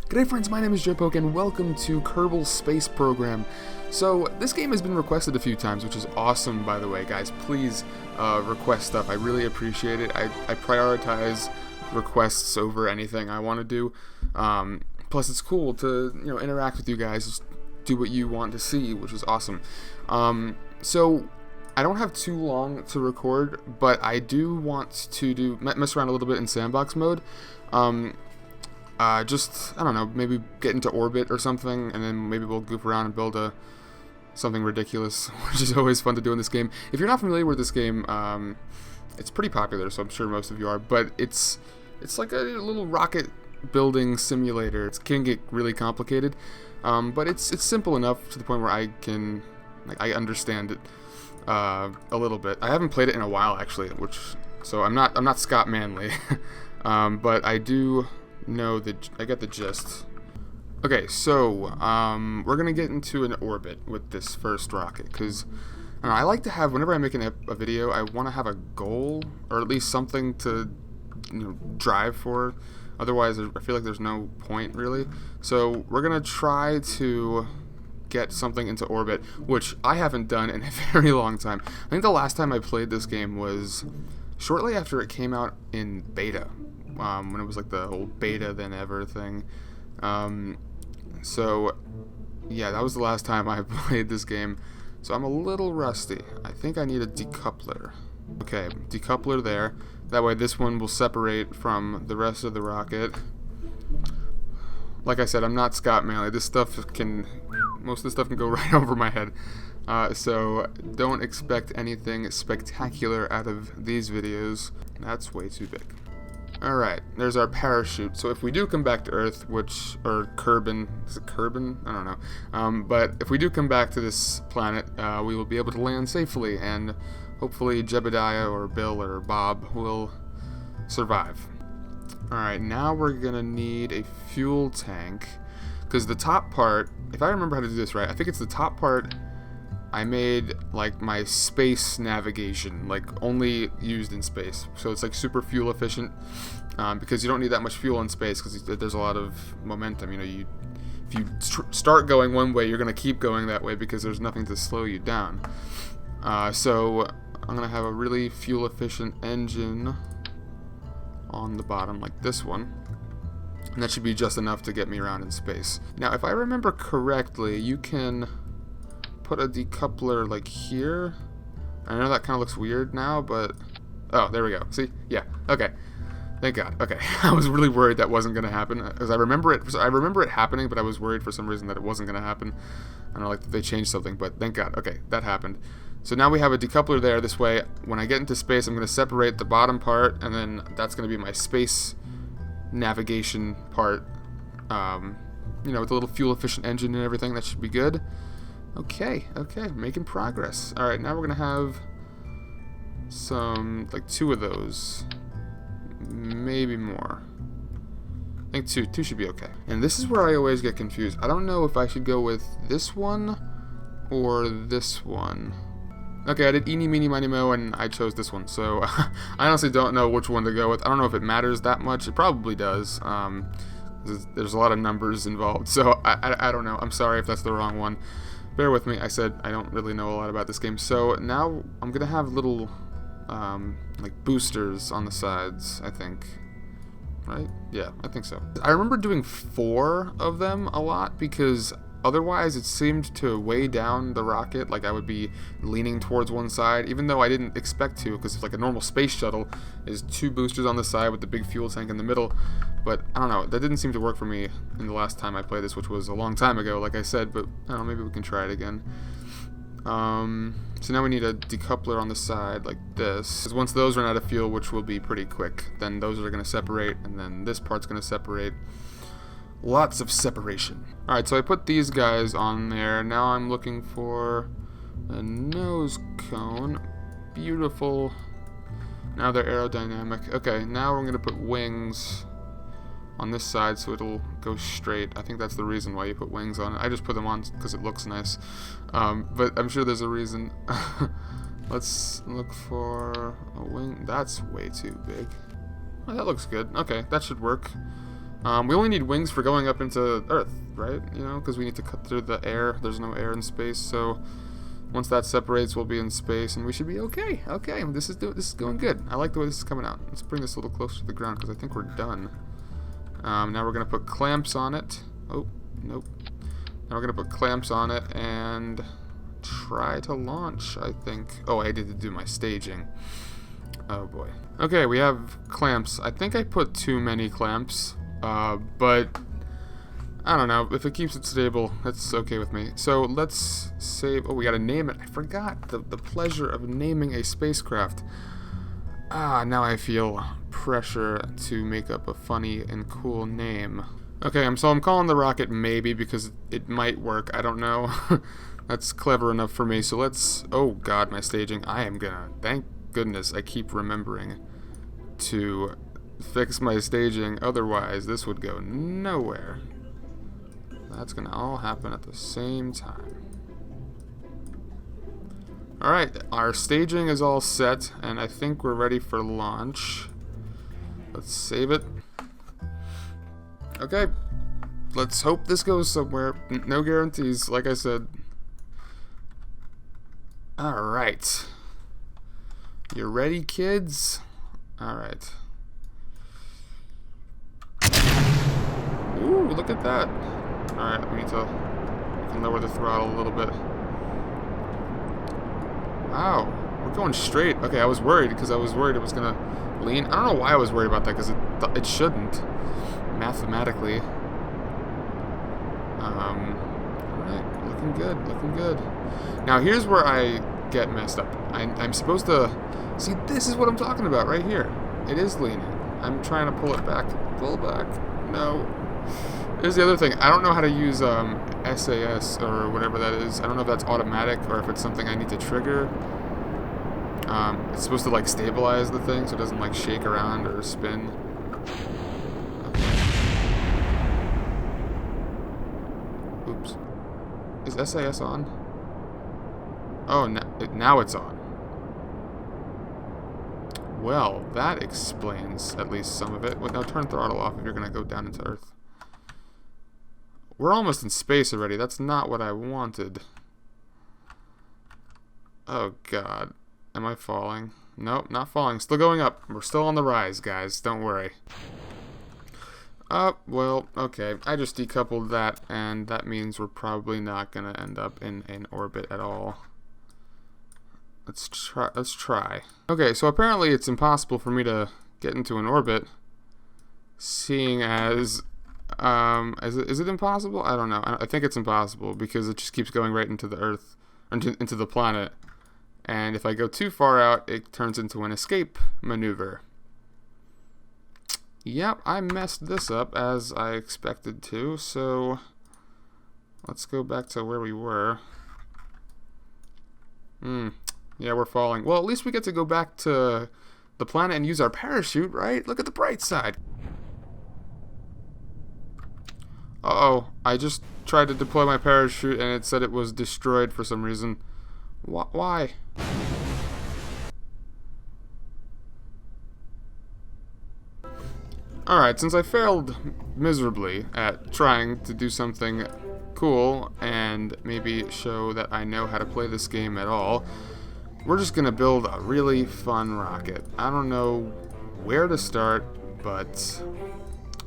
G'day friends, my name is Joe and welcome to Kerbal Space Program. So, this game has been requested a few times, which is awesome, by the way, guys. Please request stuff. I really appreciate it. I prioritize requests over anything I want to do. Plus, it's cool to interact with you guys, just do what you want to see, which is awesome. So, I don't have too long to record, but I do want to mess around a little bit in sandbox mode. Just, I don't know, maybe get into orbit or something, and then maybe we'll goof around and build something ridiculous, which is always fun to do in this game. If you're not familiar with this game, it's pretty popular, so I'm sure most of you are, but it's like a little rocket building simulator. It can get really complicated, but it's simple enough to the point where I understand it a little bit. I haven't played it in a while, actually, so I'm not Scott Manley, but I do know that I get the gist. Okay, so we're gonna get into an orbit with this first rocket, because I like to have, whenever I make a video, I want to have a goal, or at least something to drive for. Otherwise, I feel like there's no point really. So we're gonna try to get something into orbit, which I haven't done in a very long time. I think the last time I played this game was shortly after it came out in beta. When it was like the whole beta then ever thing. So yeah, that was the last time I played this game. So I'm a little rusty. I think I need a decoupler. Okay, decoupler there. That way this one will separate from the rest of the rocket. Like I said, I'm not Scott Manley. Most of this stuff can go right over my head. So don't expect anything spectacular out of these videos. That's way too big. Alright, there's our parachute. So if we do come back to Earth, is it Kerbin? I don't know. But if we do come back to this planet, we will be able to land safely, and hopefully Jebediah or Bill or Bob will survive. Alright, now we're gonna need a fuel tank, because the top part, if I remember how to do this right, I think it's the top part I made like my space navigation, like only used in space. So it's like super fuel efficient, because you don't need that much fuel in space because there's a lot of momentum. If you start going one way, you're gonna keep going that way because there's nothing to slow you down. So I'm gonna have a really fuel efficient engine on the bottom like this one. And that should be just enough to get me around in space. Now, if I remember correctly, you can put a decoupler like here. I know that kind of looks weird now, but oh, there we go. See? Yeah. Okay. Thank God. Okay. I was really worried that wasn't going to happen, because I remember it happening, but I was worried for some reason that it wasn't going to happen. I don't know, like they changed something, but thank God. Okay, that happened. So now we have a decoupler there. This way, when I get into space, I'm going to separate the bottom part, and then that's going to be my space navigation part. With a little fuel efficient engine and everything. That should be good. Okay, making progress. Alright, now we're gonna have some, like 2 of those. Maybe more. I think two should be okay. And this is where I always get confused. I don't know if I should go with this one or this one. Okay, I did eeny, meeny, miny, mo, and I chose this one. So, I honestly don't know which one to go with. I don't know if it matters that much. It probably does. There's a lot of numbers involved. So, I don't know. I'm sorry if that's the wrong one. Bear with me, I said I don't really know a lot about this game. So now I'm gonna have little like boosters on the sides, I think. Right? Yeah, I think so. I remember doing 4 of them a lot, because otherwise it seemed to weigh down the rocket. Like I would be leaning towards one side, even though I didn't expect to, because like a normal space shuttle is 2 boosters on the side with the big fuel tank in the middle. But I don't know, that didn't seem to work for me in the last time I played this, which was a long time ago, like I said, but I don't know, maybe we can try it again. So now we need a decoupler on the side like this, because once those run out of fuel, which will be pretty quick, then those are going to separate, and then this part's going to separate. Lots of separation. Alright, so I put these guys on there. Now I'm looking for a nose cone. Beautiful. Now they're aerodynamic. Okay, now we're going to put wings on this side so it'll go straight. I think that's the reason why you put wings on it. I just put them on because it looks nice. But I'm sure there's a reason. Let's look for a wing. That's way too big. Oh, that looks good. Okay, that should work. We only need wings for going up into Earth, right? You know, because we need to cut through the air. There's no air in space, so once that separates, we'll be in space, and we should be okay. Okay, this is going good. I like the way this is coming out. Let's bring this a little closer to the ground, because I think we're done. Now we're going to put clamps on it. Oh, nope. Now we're going to put clamps on it and try to launch, I think. Oh, I need to do my staging. Oh, boy. Okay, we have clamps. I think I put too many clamps, but I don't know. If it keeps it stable, that's okay with me. So let's save. Oh, we got to name it. I forgot the pleasure of naming a spacecraft. Now I feel pressure to make up a funny and cool name. Okay, so I'm calling the rocket Maybe because it might work. I don't know. That's clever enough for me. So let's... Oh, God, my staging. I am gonna... Thank goodness I keep remembering to fix my staging. Otherwise, this would go nowhere. That's gonna all happen at the same time. Alright, our staging is all set, and I think we're ready for launch. Let's save it. Okay, let's hope this goes somewhere. No guarantees, like I said. Alright. You ready, kids? Alright. Ooh, look at that. Alright, we can lower the throttle a little bit. Wow, we're going straight. Okay, I was worried because I was worried it was going to lean. I don't know why I was worried about that because it shouldn't, mathematically. Alright, looking good, looking good. Now, here's where I get messed up. I'm supposed to... See, this is what I'm talking about right here. It is leaning. I'm trying to pull it back. Pull back. No. Here's the other thing. I don't know how to use SAS or whatever that is. I don't know if that's automatic or if it's something I need to trigger. It's supposed to like stabilize the thing so it doesn't like shake around or spin. Okay. Oops. Is SAS on? Oh, now it's on. Well, that explains at least some of it. Well, now turn throttle off if you're going to go down into Earth. We're almost in space already. That's not what I wanted. Oh, God. Am I falling? Nope, not falling. Still going up. We're still on the rise, guys. Don't worry. Well, okay. I just decoupled that, and that means we're probably not going to end up in an orbit at all. Let's try. Okay, so apparently it's impossible for me to get into an orbit, seeing as... is it impossible? I don't know. I think it's impossible because it just keeps going right into the Earth, into the planet. And if I go too far out, it turns into an escape maneuver. Yep, I messed this up as I expected to, so let's go back to where we were. Yeah, we're falling. Well, at least we get to go back to the planet and use our parachute, right? Look at the bright side. Uh-oh, I just tried to deploy my parachute and it said it was destroyed for some reason. Why? Alright, since I failed miserably at trying to do something cool and maybe show that I know how to play this game at all, we're just gonna build a really fun rocket. I don't know where to start, but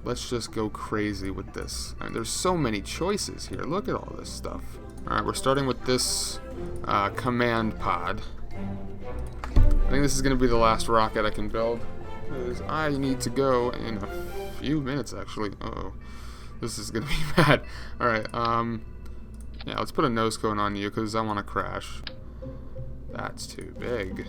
let's just go crazy with this. I mean, there's so many choices here. Look at all this stuff. Alright, we're starting with this command pod. I think this is going to be the last rocket I can build, because I need to go in a few minutes, actually. Uh-oh. This is going to be bad. Alright, yeah, let's put a nose cone on you, because I want to crash. That's too big.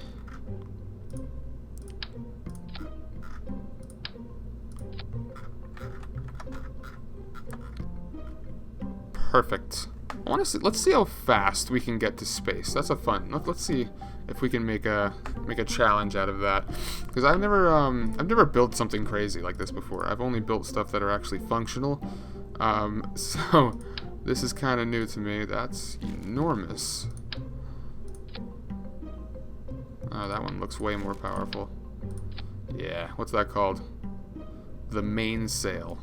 Perfect. I want to see. Let's see how fast we can get to space. That's a fun. Let's see if we can make a challenge out of that. Because I've never built something crazy like this before. I've only built stuff that are actually functional. So this is kind of new to me. That's enormous. Oh, that one looks way more powerful. Yeah. What's that called? The mainsail.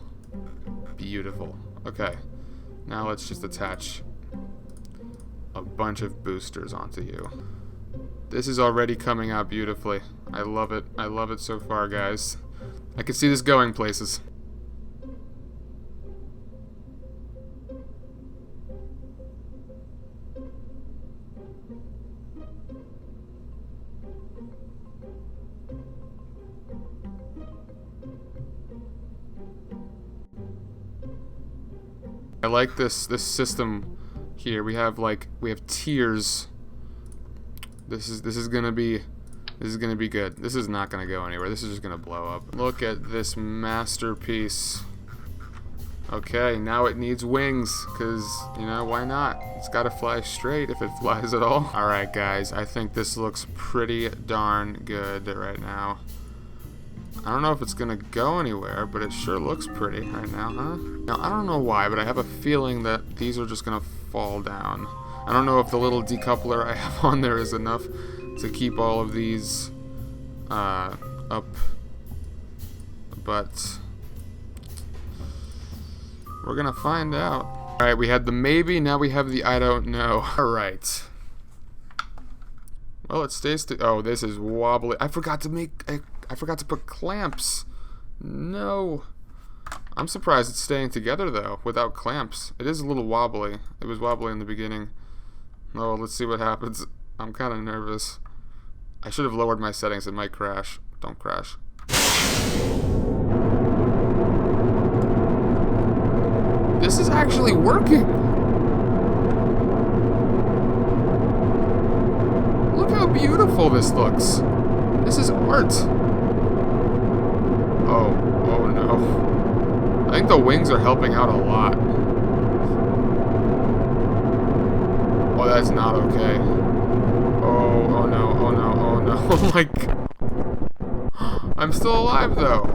Beautiful. Okay. Now let's just attach a bunch of boosters onto you. This is already coming out beautifully. I love it. I love it so far, guys. I can see this going places. I like this system here. We have tiers. This is gonna be good. This is not gonna go anywhere. This is just gonna blow up. Look at this masterpiece. Okay, now it needs wings, cause you know, why not? It's gotta fly straight if it flies at all. Alright guys, I think this looks pretty darn good right now. I don't know if it's gonna go anywhere, but it sure looks pretty right now, huh? Now, I don't know why, but I have a feeling that these are just gonna fall down. I don't know if the little decoupler I have on there is enough to keep all of these up, but we're gonna find out. Alright, we had the maybe, now we have the I don't know. Alright. Well, it stays to... Oh, this is wobbly. I forgot to put clamps. No. I'm surprised it's staying together, though, without clamps. It is a little wobbly. It was wobbly in the beginning. Oh, let's see what happens. I'm kind of nervous. I should have lowered my settings. It might crash. Don't crash. This is actually working. Look how beautiful this looks. This is art. Oh no. I think the wings are helping out a lot. Oh, that's not okay. Oh no, oh no, oh no. Oh my god. I'm still alive though.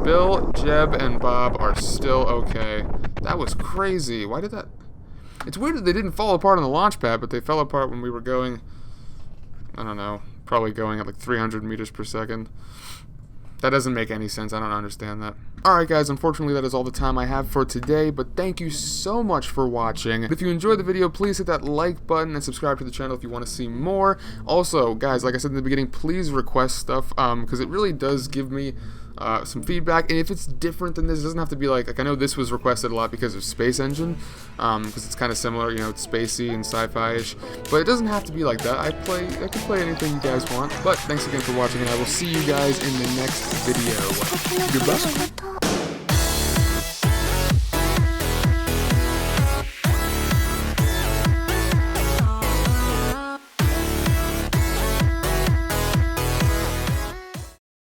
Bill, Jeb, and Bob are still okay. That was crazy. Why did that... It's weird that they didn't fall apart on the launch pad, but they fell apart when we were going... I don't know. Probably going at like 300 meters per second. That doesn't make any sense. I don't understand that. Alright guys, unfortunately that is all the time I have for today, but thank you so much for watching. If you enjoyed the video, please hit that like button and subscribe to the channel if you want to see more. Also, guys, like I said in the beginning, please request stuff, because it really does give me some feedback, and if it's different than this, it doesn't have to be like I know this was requested a lot because of Space Engine, because it's kind of similar, you know, it's spacey and sci-fi-ish, but it doesn't have to be like that. I can play anything you guys want, but thanks again for watching, and I will see you guys in the next video. Goodbye.